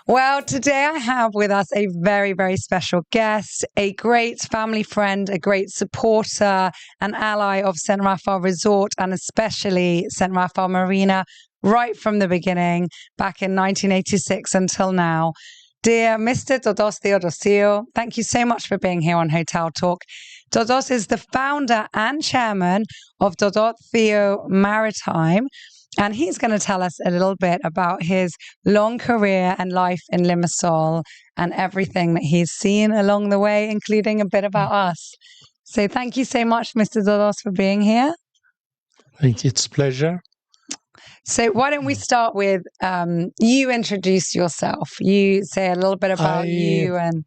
Well, today I have with us a very, very special guest, a great family friend, a great supporter, an ally of St Raphael Resort and especially St Raphael Marina right from the beginning, back in 1986 until now. Dear Mr Totos Theodosiou, thank you so much for being here on Hotel Talk. Totos is the founder and chairman of TOTOTHEO Maritime, and he's going to tell us a little bit about his long career and life in Limassol and everything that he's seen along the way, including a bit about us. So thank you so much, Mr. Totos, for being here. Thank you. It's a pleasure. So why don't we start with you introduce yourself. You say a little bit about you and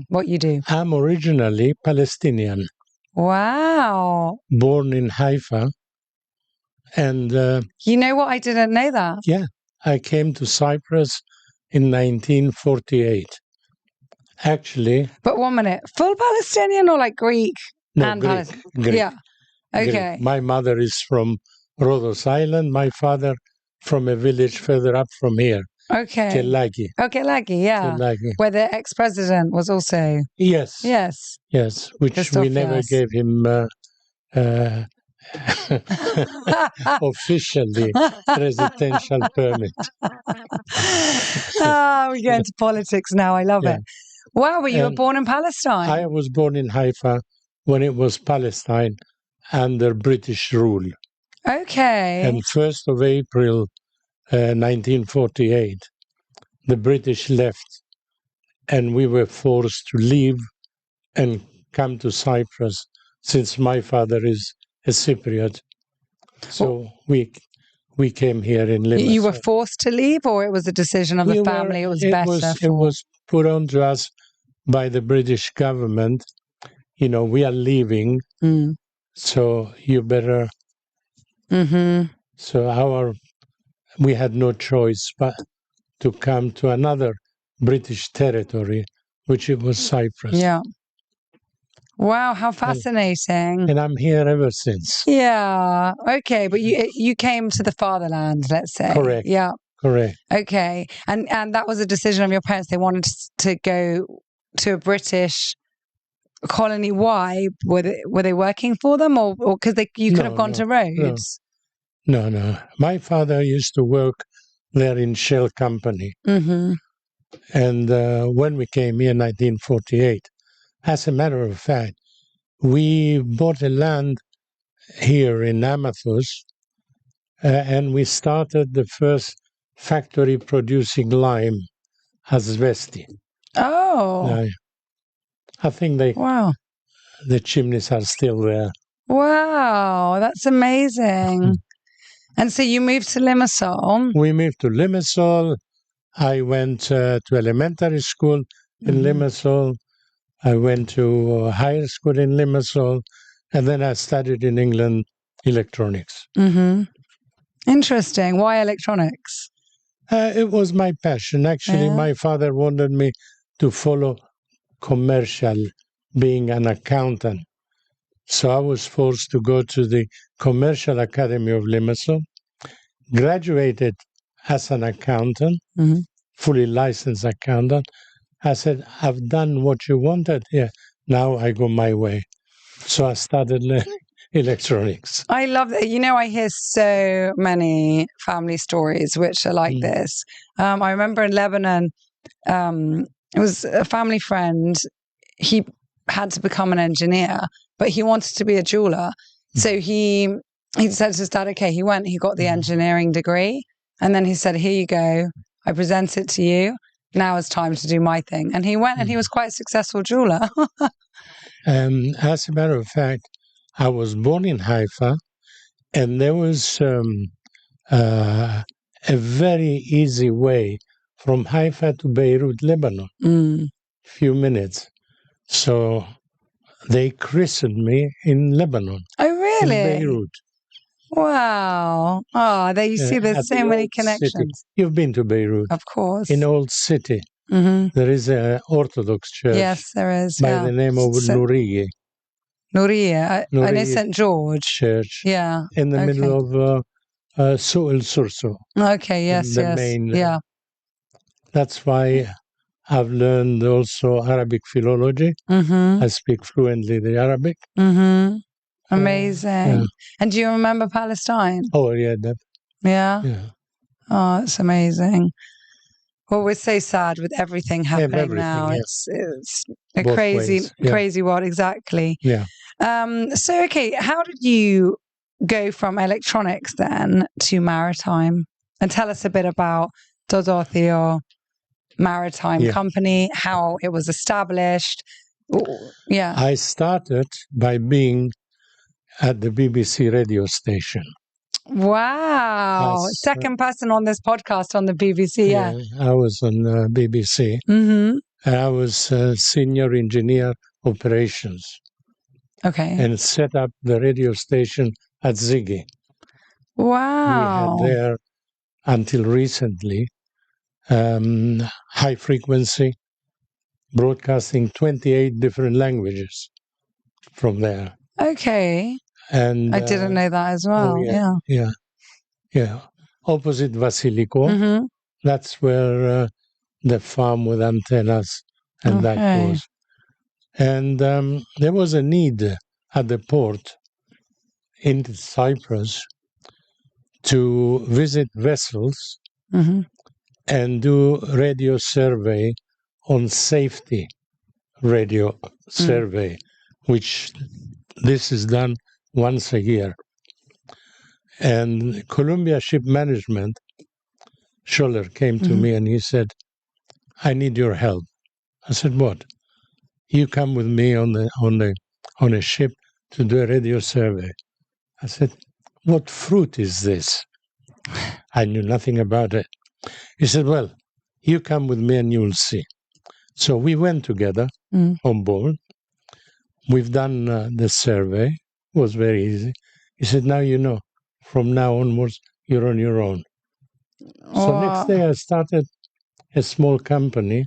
what you do. I'm originally Palestinian. Wow. Born in Haifa. And you know what? I didn't know that. Yeah. I came to Cyprus in 1948. Actually. But 1 minute. Full Palestinian or like Greek? No, and Greek. Greek. Yeah. Okay. Greek. My mother is from Rhodos Island. My father from a village further up from here. Okay. Kelagi. Oh, Kelagi, yeah. Kelagi. Where the ex-president was also. Yes. Yes. Yes. Which we never gave him officially residential permit. We go into politics now. I love it. Wow, but you were born in Palestine. I was born in Haifa when it was Palestine under British rule. Okay. And 1st of April 1948, the British left and we were forced to leave and come to Cyprus since my father is a Cypriot. So we came here in Limassol. You were forced to leave, or it was a decision of the family? It was put on to us by the British government. You know, we are leaving, so you better. So we had no choice but to come to another British territory, which it was Cyprus. Yeah. Wow, how fascinating. And I'm here ever since. Yeah. Okay, but you came to the fatherland, let's say. Correct. Yeah. Correct. Okay. And that was a decision of your parents. They wanted to go to a British colony. Why? Were they working for them, or because you could have gone to Rhodes? No. My father used to work there in Shell Company. And when we came here in 1948, as a matter of fact, we bought a land here in Amathus, and we started the first factory producing lime, asbesti. Oh. I think the chimneys are still there. Wow, that's amazing. And so you moved to Limassol? We moved to Limassol. I went to elementary school in Limassol. I went to higher school in Limassol. And then I studied in England electronics. Interesting. Why electronics? It was my passion. Actually, my father wanted me to follow commercial, being an accountant. So I was forced to go to the Commercial Academy of Limassol, graduated as an accountant, fully licensed accountant. I said, I've done what you wanted here. Now I go my way. So I started learning electronics. I love that. You know, I hear so many family stories which are like this. I remember in Lebanon, it was a family friend. He had to become an engineer, but he wanted to be a jeweler. So he said to his dad, okay, he got the engineering degree. And then he said, here you go. I present it to you. Now it's time to do my thing. And he went and he was quite a successful jeweler. As a matter of fact, I was born in Haifa, and there was a very easy way from Haifa to Beirut, Lebanon. Few minutes. So they christened me in Lebanon. Oh, really? In Beirut. Wow. Oh, there you see there's so many connections. City. You've been to Beirut. Of course. In Old City. There is an Orthodox church. Yes, there is. By the name of Nouriye. Nouriye. I know St. George. Church. Yeah. In the middle of Su'ul Sursu. Okay, yes, the yes. main. Yeah. That's why I've learned also Arabic philology. Mm-hmm. I speak fluently the Arabic. Mm-hmm. Amazing. Yeah. And do you remember Palestine? Oh, yeah. Yeah. Yeah. Oh, it's amazing. Well, we're so sad with everything happening everything, now. yeah. It's a Both crazy, ways, yeah. crazy world. Exactly. Yeah. So, okay, how did you go from electronics then to maritime? And tell us a bit about TOTOTHEO Maritime Company, how it was established. Yeah. I started by being at the BBC radio station. Wow. Second person on this podcast on the BBC. Yeah. I was on BBC. Mm-hmm. And I was senior engineer operations. Okay. And set up the radio station at Ziggy. Wow. We had there until recently high frequency broadcasting 28 different languages from there. Okay. And I didn't know that as well. Oh, yeah. Opposite Vasiliko. Mm-hmm. That's where the farm with antennas and that was. And there was a need at the port in Cyprus to visit vessels and do radio survey on safety radio survey, which this is done once a year. And Columbia Ship Management, Scholler, came to me and he said, I need your help. I said, what? You come with me on a ship to do a radio survey. I said, what fruit is this? I knew nothing about it. He said, well, you come with me and you'll see. So we went together on board. We've done the survey. It was very easy. He said, now you know, from now onwards, you're on your own. So next day I started a small company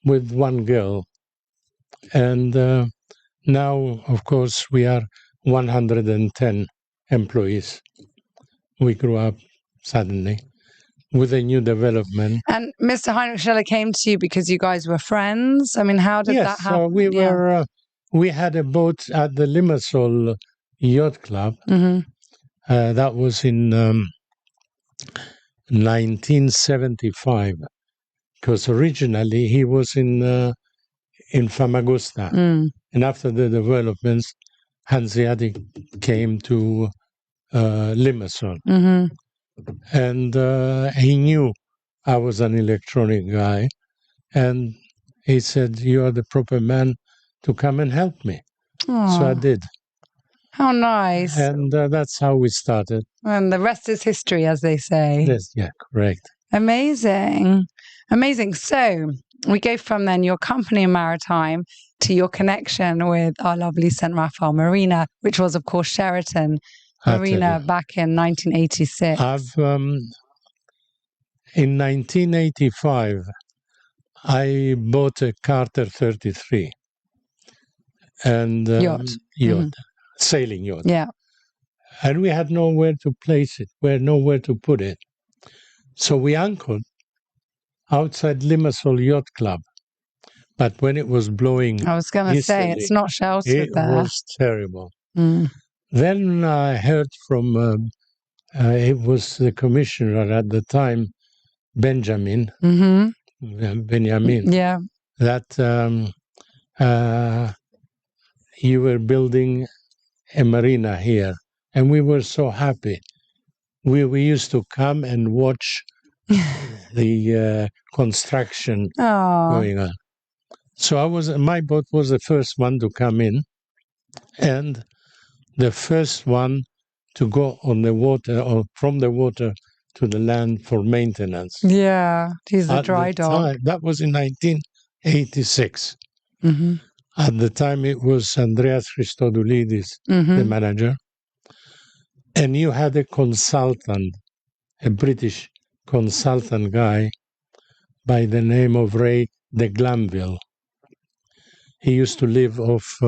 with one girl. And now, of course, we are 110 employees. We grew up suddenly with a new development. And Mr. Heinrich Scheller came to you because you guys were friends? I mean, how did that happen? Yes, we had a boat at the Limassol Yacht Club. That was in 1975, because originally he was in Famagusta. And after the developments, Hanseatic came to Limassol. And he knew I was an electronic guy. And he said, you are the proper man to come and help me. So I did. How nice. And that's how we started. And the rest is history, as they say. Yes, yeah, correct. Amazing. Amazing. So we go from then your company in maritime to your connection with our lovely St Raphael Marina, which was, of course, Sheraton Marina back in 1986. In 1985, I bought a Carter 33 and yacht, sailing yacht. Yeah. And we had nowhere to place it, nowhere to put it. So we anchored outside Limassol Yacht Club. But when it was blowing, I was going to say, it's not sheltered there. It was terrible. Then I heard from, it was the commissioner at the time, Benjamin, that you were building a marina here. And we were so happy. We used to come and watch the construction going on. So my boat was the first one to come in and the first one to go on the water or from the water to the land for maintenance. Yeah, he's a dry dock. That was in 1986. At the time, it was Andreas Christodoulidis, the manager. And you had a consultant, a British consultant guy by the name of Ray de Glanville. He used to live off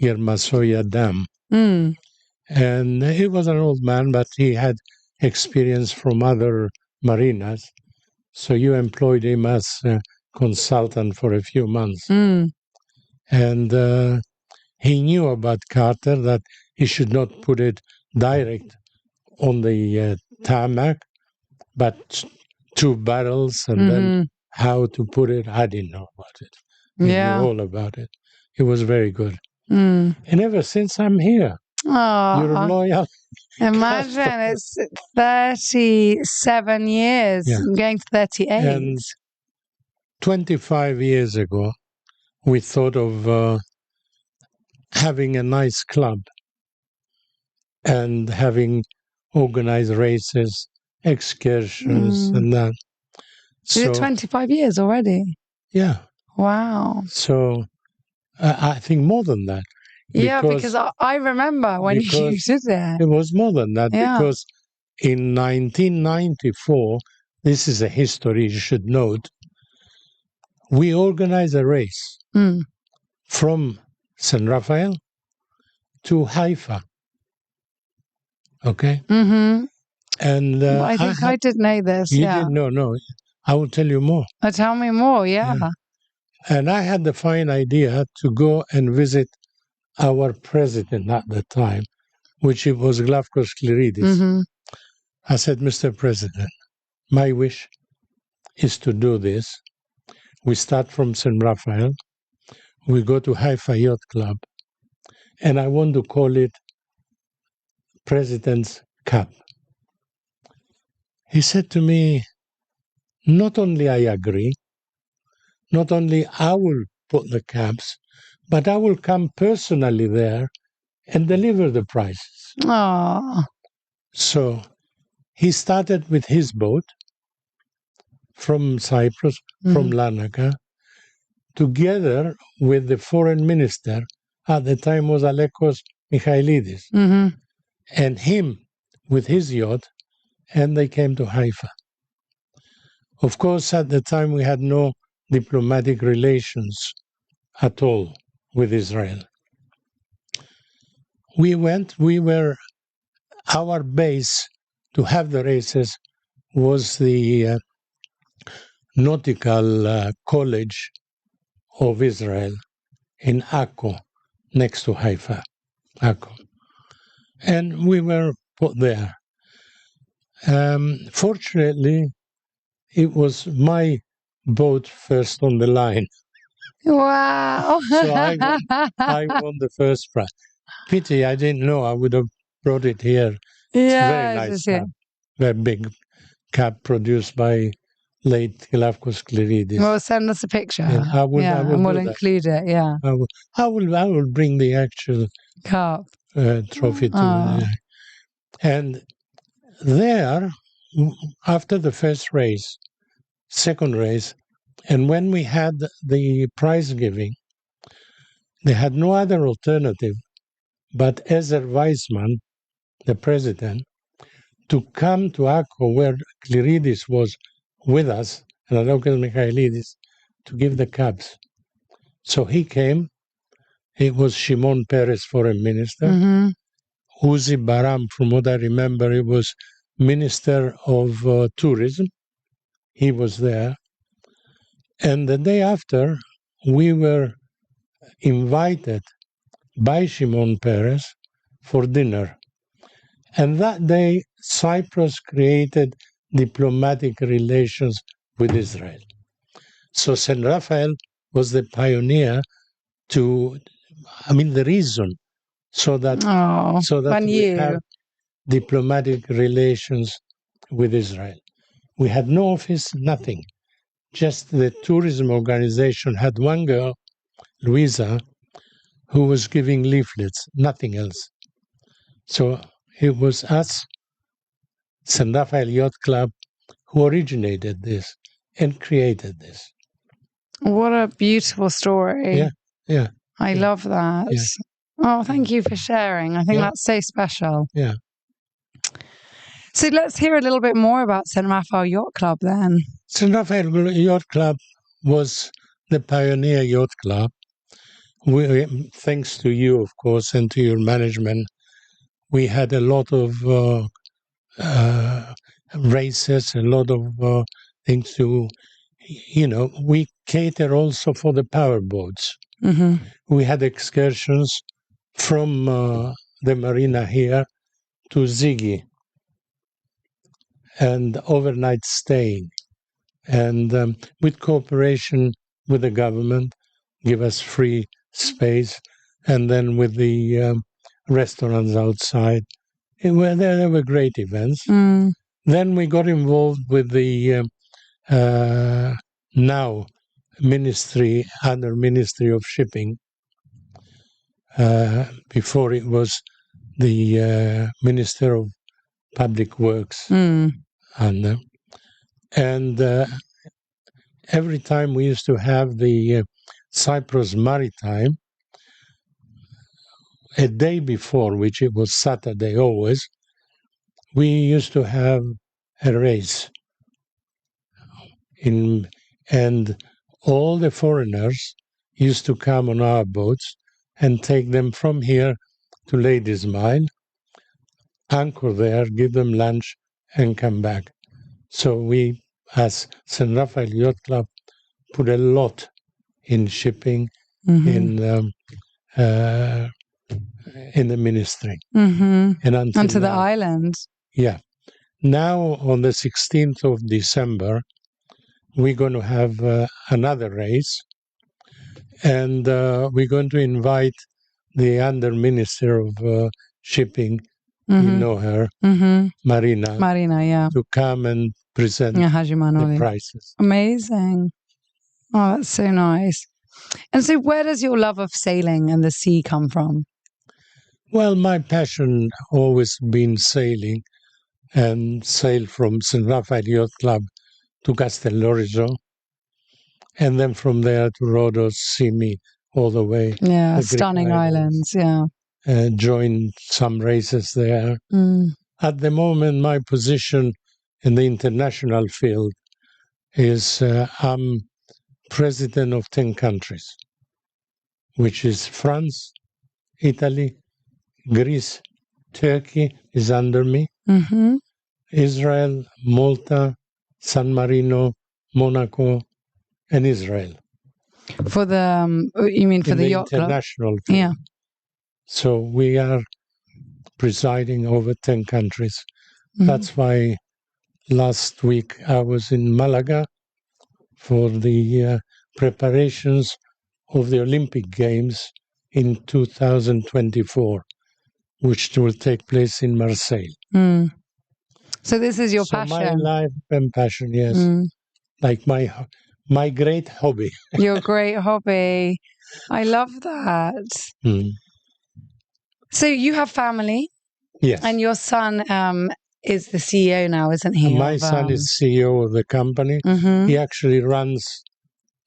Yermasoya Dam. And he was an old man, but he had experience from other marinas. So you employed him as a consultant for a few months. And he knew about Carter, that he should not put it direct on the tarmac, but 2 barrels, and then how to put it. I didn't know about it. He knew all about it. It was very good. And ever since I'm here, you're loyal. Imagine, it's 37 years. I'm going to 38. And 25 years ago, we thought of having a nice club and having organized races, excursions, and that. Is it 25 years already? Yeah. Wow. So I think more than that. Because I remember when you did it. It was more than that, because in 1994, this is a history you should note, we organized a race from St Raphael to Haifa. Okay? And I think I did know this. You didn't know? No. I will tell you more. Tell me more, And I had the fine idea to go and visit our president at the time, which it was Glafkos Cleridis. I said, Mr. President, my wish is to do this. We start from St. Raphael, we go to Haifa Yacht Club, and I want to call it President's Cup. He said to me, not only I agree, not only I will put the caps, but I will come personally there and deliver the prizes. So he started with his boat from Cyprus, from Larnaca, together with the foreign minister, at the time was Alekos Michailidis, and him with his yacht, and they came to Haifa. Of course, at the time we had no diplomatic relations at all with Israel. We our base to have the races was the Nautical College of Israel in Akko, next to Haifa, Akko. And we were put there. Fortunately, it was my boat first on the line. Wow. So I won the first prize. Pity, I didn't know. I would have brought it here. It's a very nice cap. Very big cap produced by late Glafkos Cleridis. Well, send us a picture. I will and we'll include it. I will bring the actual cup trophy to and there, after the first race, second race, and when we had the prize giving, they had no other alternative but Ezer Weizmann, the president, to come to Akko, where Cleridis was with us, and Alekos Michailidis, to give the caps. So he came. It was Shimon Peres, foreign minister. Uzi Baram, from what I remember, he was minister of tourism. He was there. And the day after, we were invited by Shimon Peres for dinner. And that day, Cyprus created diplomatic relations with Israel. So St. Raphael was the pioneer the reason, so that we have diplomatic relations with Israel. We had no office, nothing. Just the tourism organization had one girl, Luisa, who was giving leaflets, nothing else. So it was us, St. Raphael Yacht Club, who originated this and created this. What a beautiful story. Yeah. I love that. Yeah. Oh, thank you for sharing. I think that's so special. Yeah. So let's hear a little bit more about St. Raphael Yacht Club then. St. Raphael Yacht Club was the pioneer yacht club. Thanks to you, of course, and to your management, we had a lot of races, a lot of things to, we cater also for the power boats. Mm-hmm. We had excursions from the Marina here to Ziggy and overnight staying. And with cooperation with the government, give us free space. And then with the restaurants outside, there were great events. Mm. Then we got involved with the now under Ministry of Shipping. Before it was the Minister of Public Works. And every time we used to have the Cyprus maritime, a day before, which it was Saturday always, we used to have a race. And all the foreigners used to come on our boats and take them from here to Ladies' Mile, anchor there, give them lunch, and come back. So we, as St Raphael Yacht Club, put a lot in shipping in the ministry. And until the island. Yeah. Now, on the 16th of December, we're going to have another race. And we're going to invite the Under Minister of Shipping, you know her, Marina, yeah, to come and present the prizes. Amazing. Oh, that's so nice. And so where does your love of sailing and the sea come from? Well, my passion always been sailing, and sailed from St Raphael Yacht Club to Castellorizo, and then from there to Rhodos, Simi, all the way. Yeah, stunning islands, yeah. Joined some races there. At the moment, my position in the international field is I'm president of 10 countries, which is France, Italy, Greece, Turkey is under me, Israel, Malta, San Marino, Monaco, and Israel. For the, you mean for the yacht club? International field. Yeah. So we are presiding over 10 countries. That's why last week I was in Malaga for the preparations of the Olympic Games in 2024, which will take place in Marseille. So this is your passion? My life and passion, yes. Like my great hobby. Your great hobby. I love that. So you have family? Yes. And your son is the CEO now, isn't he? My son is CEO of the company. He actually runs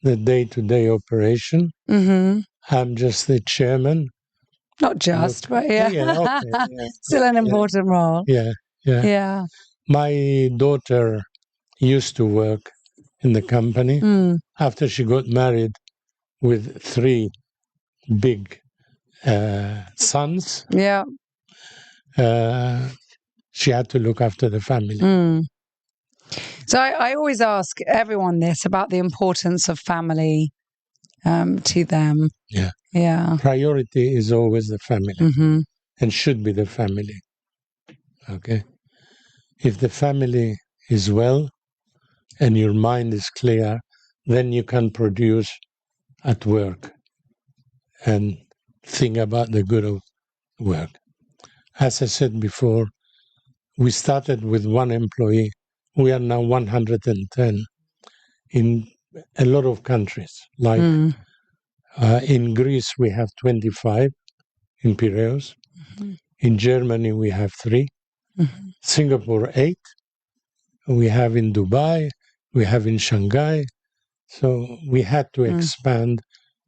the day-to-day operation. I'm just the chairman. Not just, but yeah. Still an important role. Yeah. My daughter used to work in the company. After she got married with 3 big sons, she had to look after the family. So I always ask everyone this about the importance of family to them. Yeah. Priority is always the family, and should be the family. Okay. If the family is well and your mind is clear, then you can produce at work and think about the good of work. As I said before, we started with 1 employee. We are now 110 in a lot of countries. Like in Greece, we have 25 in Piraeus. In Germany, we have 3. Singapore, 8. We have in Dubai. We have in Shanghai. So we had to expand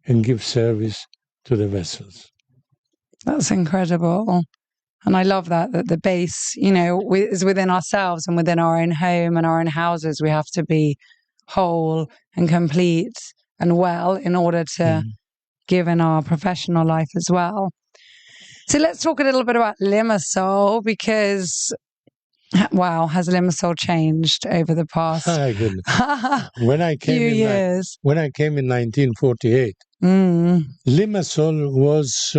and give service to the vessels. That's incredible. And I love that the base, is within ourselves and within our own home and our own houses. We have to be whole and complete and well in order to give in our professional life as well. So let's talk a little bit about Limassol, because Wow, has Limassol changed over the past when I came few in years? When I came in 1948, Limassol was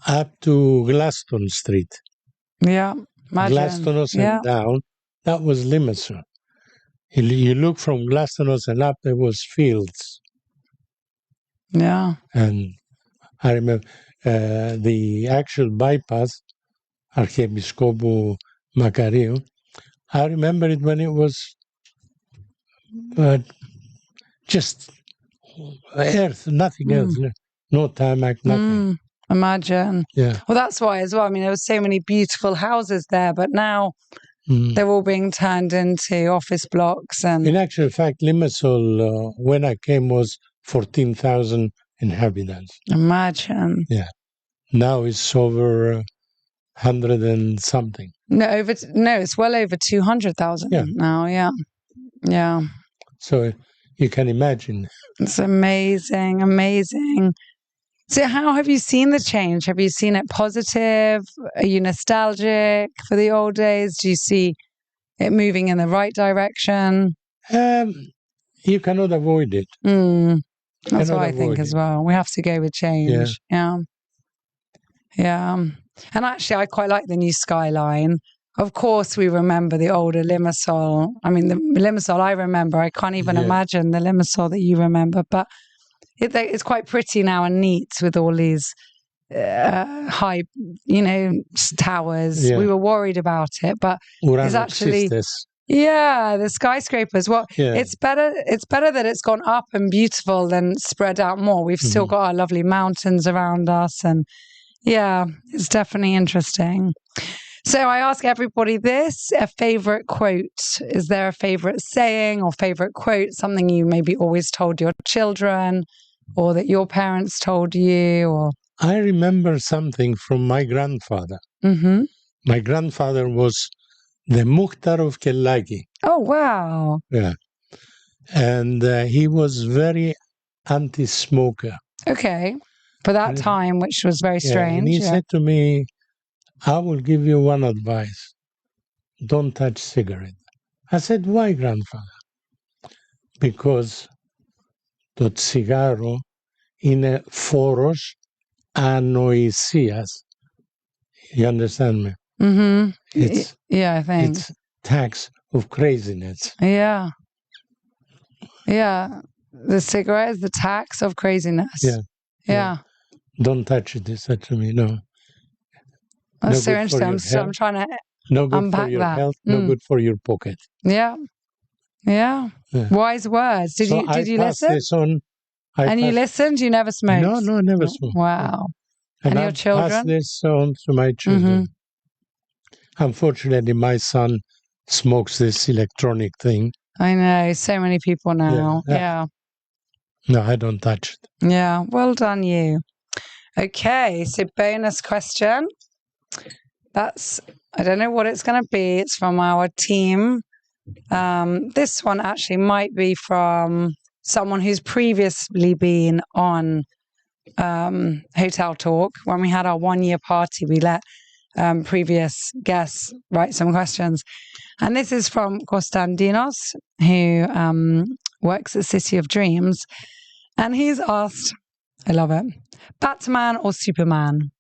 up to Glaston Street. Yeah, imagine. Glastonos and down, that was Limassol. You look from Glastonos and up, there was fields. Yeah. And I remember the actual bypass, Archiepiscopou Macariou, I remember it when it was just earth, nothing else. No tarmac, nothing. Imagine. Yeah. Well, that's why as well. I mean, there were so many beautiful houses there, but now they're all being turned into office blocks. And in actual fact, Limassol, when I came, was 14,000 inhabitants. Imagine. Yeah. Now it's over 100 and something. No, it's well over 200,000 now. Yeah. Yeah. So you can imagine. It's amazing, amazing. So how have you seen the change? Have you seen it positive? Are you nostalgic for the old days? Do you see it moving in the right direction? You cannot avoid it. That's what I think as well. We have to go with change. Yeah. And actually, I quite like the new skyline. Of course, we remember the older Limassol. I mean, the Limassol I remember, I can't even imagine the Limassol that you remember. But it's quite pretty now and neat with all these high, towers. We were worried about it, but it's actually... Yeah, the skyscrapers. Well, it's better that it's gone up and beautiful than spread out more. We've still got our lovely mountains around us, and it's definitely interesting. So I ask everybody this, a favorite quote. Is there a favorite saying or favorite quote, something you maybe always told your children or that your parents told you? Or I remember something from my grandfather. My grandfather was the Mukhtar of Kellaki. Oh, wow. Yeah. And he was very anti-smoker. Okay. For that time, which was very strange. And he said to me, I will give you one advice. Don't touch cigarette. I said, why, grandfather? Because το τσιγάρο είναι φόρος ανοησίας. You understand me? I think. It's tax of craziness. Yeah. The cigarette is the tax of craziness. Yeah. Don't touch it, he said to me. No. That's so interesting. So I'm trying to no good unpack for your that. health, no good for your pocket. Yeah. Wise words. Did you listen? You listened? You never smoked? No, never smoked. Wow. And your children? I pass this on to my children. Unfortunately, my son smokes this electronic thing. I know. So many people now. Yeah. No, I don't touch it. Yeah. Well done, you. Okay. So bonus question. I don't know what it's going to be. It's from our team. This one actually might be from someone who's previously been on Hotel Talk. When we had our 1-year party, we let previous guests write some questions. And this is from Konstantinos, who works at City of Dreams. And he's asked, I love it, Batman or Superman?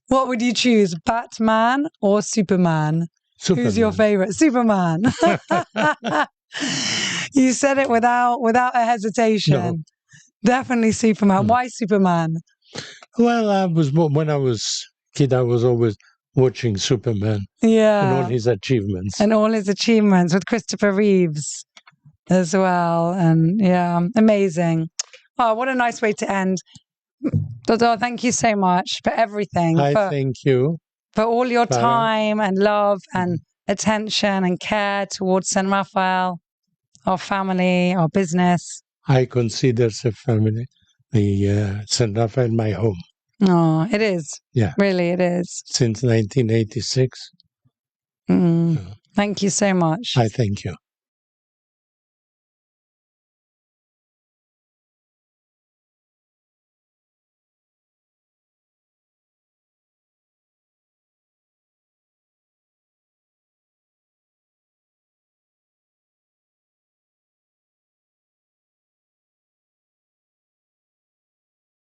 What would you choose, Batman or Superman? Who's your favorite? Superman. You said it without a hesitation. No. Definitely Superman. Why Superman? Well, when I was a kid, I was always watching Superman. Yeah. And all his achievements. With Christopher Reeves as well. And amazing. Oh, what a nice way to end. Toto, thank you so much for everything. Thank you. For all your time and love and attention and care towards St Raphael, our family, our business. I consider the family, the St Raphael, my home. Oh, it is. Yeah. Really, it is. Since 1986. Thank you so much. I thank you.